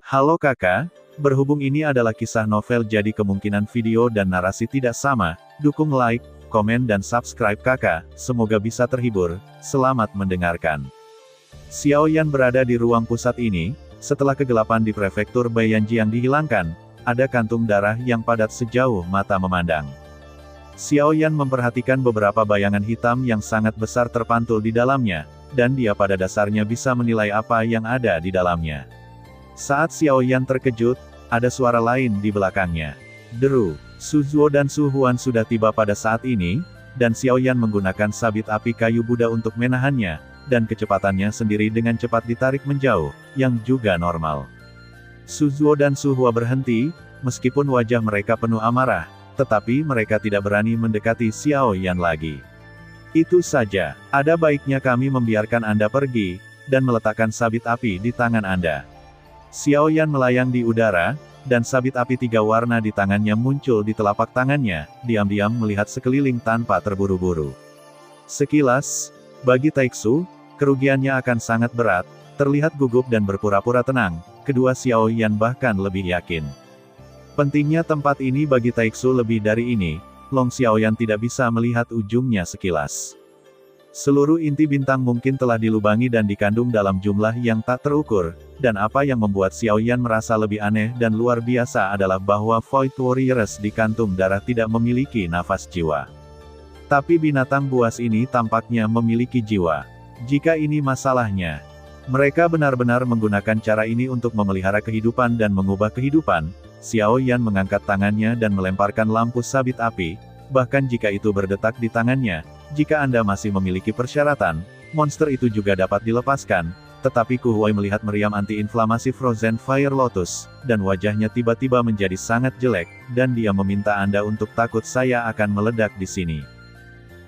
Halo kakak, berhubung ini adalah kisah novel jadi kemungkinan video dan narasi tidak sama, dukung like, komen dan subscribe kakak, semoga bisa terhibur, selamat mendengarkan. Xiaoyan berada di ruang pusat ini, setelah kegelapan di prefektur Baiyanjiang dihilangkan, ada kantung darah yang padat sejauh mata memandang. Xiaoyan memperhatikan beberapa bayangan hitam yang sangat besar terpantul di dalamnya, dan dia pada dasarnya bisa menilai apa yang ada di dalamnya. Saat Xiaoyan terkejut, ada suara lain di belakangnya. Deru, Su Zuo dan Su Huan sudah tiba pada saat ini, dan Xiaoyan menggunakan sabit api kayu Buddha untuk menahannya, dan kecepatannya sendiri dengan cepat ditarik menjauh, yang juga normal. Su Zuo dan Su Hua berhenti, meskipun wajah mereka penuh amarah, tetapi mereka tidak berani mendekati Xiaoyan lagi. Itu saja, ada baiknya kami membiarkan Anda pergi, dan meletakkan sabit api di tangan Anda. Xiaoyan melayang di udara, dan sabit api 3 warna di tangannya muncul di telapak tangannya, diam-diam melihat sekeliling tanpa terburu-buru. Sekilas, bagi Taixu, kerugiannya akan sangat berat, terlihat gugup dan berpura-pura tenang, kedua Xiaoyan bahkan lebih yakin. Pentingnya tempat ini bagi Taixu lebih dari ini, Long Xiaoyan tidak bisa melihat ujungnya sekilas. Seluruh inti bintang mungkin telah dilubangi dan dikandung dalam jumlah yang tak terukur, dan apa yang membuat Xiaoyan merasa lebih aneh dan luar biasa adalah bahwa Void Warriors di kantung darah tidak memiliki nafas jiwa. Tapi binatang buas ini tampaknya memiliki jiwa. Jika ini masalahnya, mereka benar-benar menggunakan cara ini untuk memelihara kehidupan dan mengubah kehidupan. Xiaoyan mengangkat tangannya dan melemparkan lampu sabit api, bahkan jika itu berdetak di tangannya. Jika Anda masih memiliki persyaratan, monster itu juga dapat dilepaskan, tetapi Ku Huai melihat meriam anti-inflamasi Frozen Fire Lotus, dan wajahnya tiba-tiba menjadi sangat jelek, dan dia meminta Anda untuk takut saya akan meledak di sini.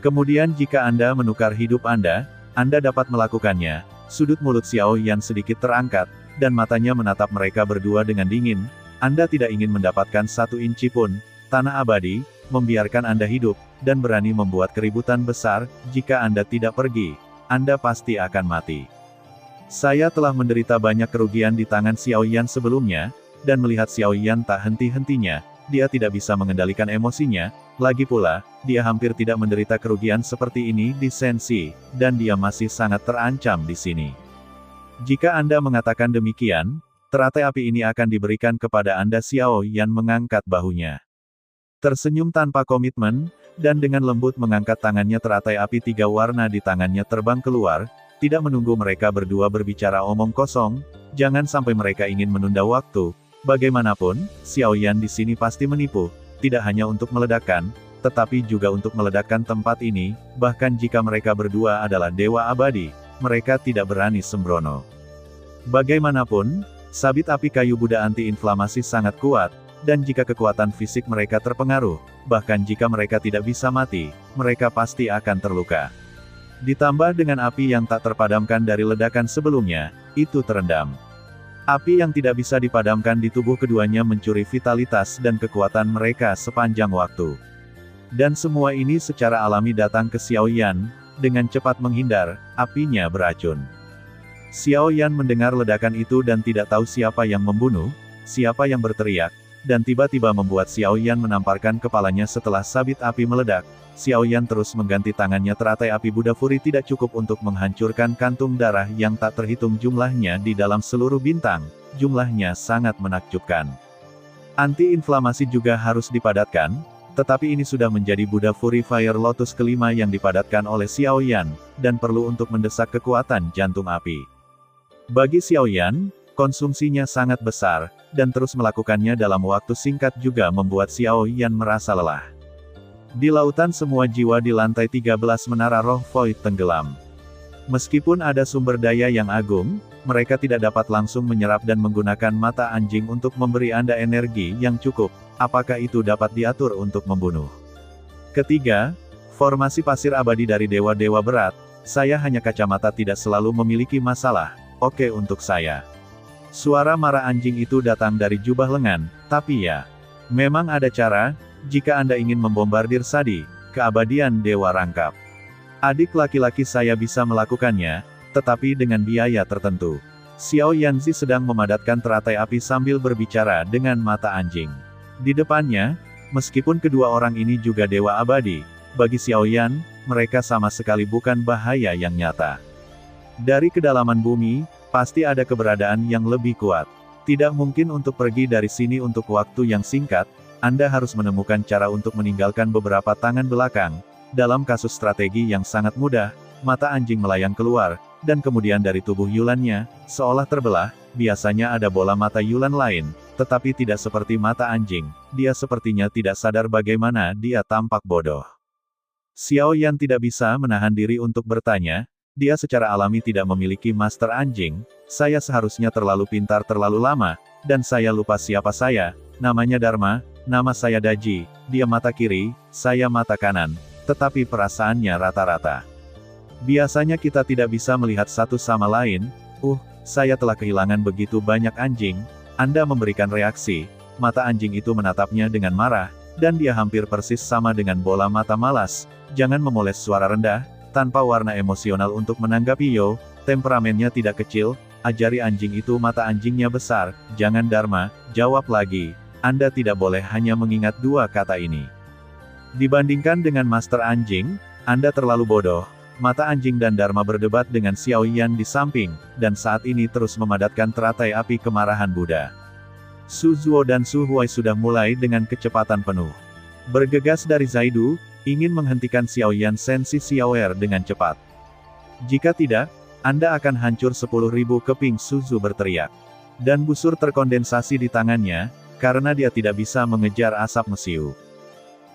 Kemudian jika Anda menukar hidup Anda dapat melakukannya. Sudut mulut Xiaoyan sedikit terangkat, dan matanya menatap mereka berdua dengan dingin. Anda tidak ingin mendapatkan 1 inci pun, tanah abadi, membiarkan Anda hidup, dan berani membuat keributan besar. Jika Anda tidak pergi, Anda pasti akan mati. Saya telah menderita banyak kerugian di tangan Xiaoyan sebelumnya, dan melihat Xiaoyan tak henti-hentinya, dia tidak bisa mengendalikan emosinya, lagi pula, dia hampir tidak menderita kerugian seperti ini di Senshi, dan dia masih sangat terancam di sini. Jika Anda mengatakan demikian, teratai api ini akan diberikan kepada Anda. Xiaoyan mengangkat bahunya. Tersenyum tanpa komitmen, dan dengan lembut mengangkat tangannya. Teratai api 3 warna di tangannya terbang keluar, tidak menunggu mereka berdua berbicara omong kosong, jangan sampai mereka ingin menunda waktu. Bagaimanapun, Xiaoyan di sini pasti menipu, tidak hanya untuk meledakkan, tetapi juga untuk meledakkan tempat ini, bahkan jika mereka berdua adalah dewa abadi, mereka tidak berani sembrono. Bagaimanapun, sabit api kayu Buddha anti-inflamasi sangat kuat, dan jika kekuatan fisik mereka terpengaruh, bahkan jika mereka tidak bisa mati, mereka pasti akan terluka. Ditambah dengan api yang tak terpadamkan dari ledakan sebelumnya, itu terendam. Api yang tidak bisa dipadamkan di tubuh keduanya mencuri vitalitas dan kekuatan mereka sepanjang waktu. Dan semua ini secara alami datang ke Xiaoyan, dengan cepat menghindar, apinya beracun. Xiaoyan mendengar ledakan itu dan tidak tahu siapa yang membunuh, siapa yang berteriak, dan tiba-tiba membuat Xiaoyan menamparkan kepalanya setelah sabit api meledak. Xiaoyan terus mengganti tangannya. Teratai api Buddha Fury tidak cukup untuk menghancurkan kantung darah yang tak terhitung jumlahnya di dalam seluruh bintang, jumlahnya sangat menakjubkan. Anti-inflamasi juga harus dipadatkan, tetapi ini sudah menjadi Buddha Fury Fire Lotus kelima yang dipadatkan oleh Xiaoyan, dan perlu untuk mendesak kekuatan jantung api. Bagi Xiaoyan, konsumsinya sangat besar, dan terus melakukannya dalam waktu singkat juga membuat Xiaoyan merasa lelah. Di lautan semua jiwa di lantai 13 menara roh Void tenggelam. Meskipun ada sumber daya yang agung, mereka tidak dapat langsung menyerap dan menggunakan mata anjing untuk memberi Anda energi yang cukup. Apakah itu dapat diatur untuk membunuh? Ketiga, formasi pasir abadi dari dewa-dewa berat. Saya hanya kacamata tidak selalu memiliki masalah. Oke untuk saya. Suara marah anjing itu datang dari jubah lengan, tapi ya, memang ada cara. Jika Anda ingin membombardir Sadi, keabadian dewa rangkap. Adik laki-laki saya bisa melakukannya, tetapi dengan biaya tertentu. Xiao Yanzi sedang memadatkan teratai api sambil berbicara dengan mata anjing. Di depannya, meskipun kedua orang ini juga dewa abadi, bagi Xiao Yan, mereka sama sekali bukan bahaya yang nyata. Dari kedalaman bumi, pasti ada keberadaan yang lebih kuat. Tidak mungkin untuk pergi dari sini untuk waktu yang singkat, Anda harus menemukan cara untuk meninggalkan beberapa tangan belakang. Dalam kasus strategi yang sangat mudah, mata anjing melayang keluar, dan kemudian dari tubuh Yulannya, seolah terbelah, biasanya ada bola mata Yulan lain, tetapi tidak seperti mata anjing. Dia sepertinya tidak sadar bagaimana dia tampak bodoh. Xiao Yan tidak bisa menahan diri untuk bertanya, dia secara alami tidak memiliki master anjing, saya seharusnya terlalu pintar terlalu lama, dan saya lupa siapa saya, namanya Dharma, nama saya Daji, dia mata kiri, saya mata kanan, tetapi perasaannya rata-rata. Biasanya kita tidak bisa melihat satu sama lain, saya telah kehilangan begitu banyak anjing, Anda memberikan reaksi, mata anjing itu menatapnya dengan marah, dan dia hampir persis sama dengan bola mata malas, jangan memoles suara rendah, tanpa warna emosional untuk menanggapi Yo, temperamennya tidak kecil, ajari anjing itu mata anjingnya besar, jangan Dharma, jawab lagi, Anda tidak boleh hanya mengingat dua kata ini. Dibandingkan dengan master anjing, Anda terlalu bodoh. Mata anjing dan Dharma berdebat dengan Xiao Yan di samping, dan saat ini terus memadatkan teratai api kemarahan Buddha. Su Zuo dan Su Huai sudah mulai dengan kecepatan penuh. Bergegas dari Zaidu, ingin menghentikan Xiao Yan sensi Xiaoer dengan cepat. Jika tidak, Anda akan hancur 10.000 keping, Su Zuo berteriak. Dan busur terkondensasi di tangannya, karena dia tidak bisa mengejar asap mesiu.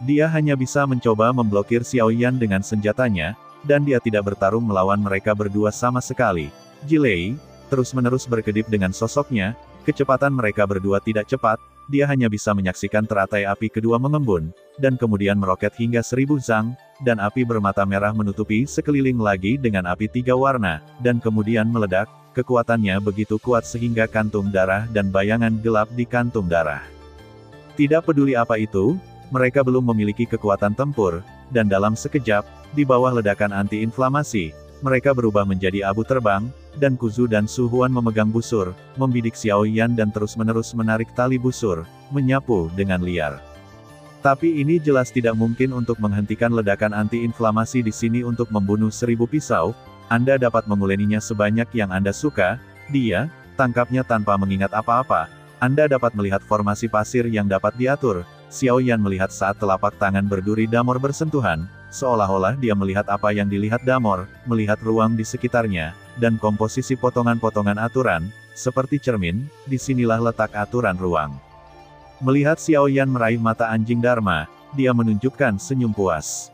Dia hanya bisa mencoba memblokir Xiao Yan dengan senjatanya, dan dia tidak bertarung melawan mereka berdua sama sekali. Jilei, terus-menerus berkedip dengan sosoknya, kecepatan mereka berdua tidak cepat, dia hanya bisa menyaksikan teratai api kedua mengembun, dan kemudian meroket hingga 1000 zang, dan api bermata merah menutupi sekeliling lagi dengan api 3 warna, dan kemudian meledak, kekuatannya begitu kuat sehingga kantung darah dan bayangan gelap di kantung darah. Tidak peduli apa itu, mereka belum memiliki kekuatan tempur, dan dalam sekejap, di bawah ledakan anti-inflamasi, mereka berubah menjadi abu terbang, dan Kuzu dan Su Huan memegang busur, membidik Xiao Yan dan terus-menerus menarik tali busur, menyapu dengan liar. Tapi ini jelas tidak mungkin untuk menghentikan ledakan anti-inflamasi di sini untuk membunuh 1000 pisau, Anda dapat menguleninya sebanyak yang Anda suka, dia, tangkapnya tanpa mengingat apa-apa, Anda dapat melihat formasi pasir yang dapat diatur. Xiao Yan melihat saat telapak tangan berduri Damor bersentuhan, seolah-olah dia melihat apa yang dilihat Damor, melihat ruang di sekitarnya, dan komposisi potongan-potongan aturan, seperti cermin, disinilah letak aturan ruang. Melihat Xiao Yan meraih mata anjing Dharma, dia menunjukkan senyum puas.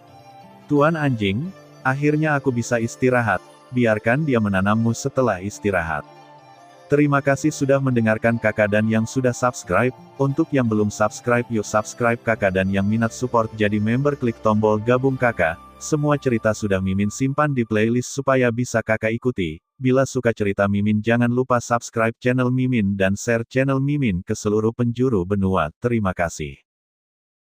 Tuan anjing, akhirnya aku bisa istirahat, biarkan dia menanammu setelah istirahat. Terima kasih sudah mendengarkan kakak dan yang sudah subscribe, untuk yang belum subscribe yuk subscribe kakak dan yang minat support jadi member klik tombol gabung kakak, semua cerita sudah Mimin simpan di playlist supaya bisa kakak ikuti, bila suka cerita Mimin jangan lupa subscribe channel Mimin dan share channel Mimin ke seluruh penjuru benua, terima kasih.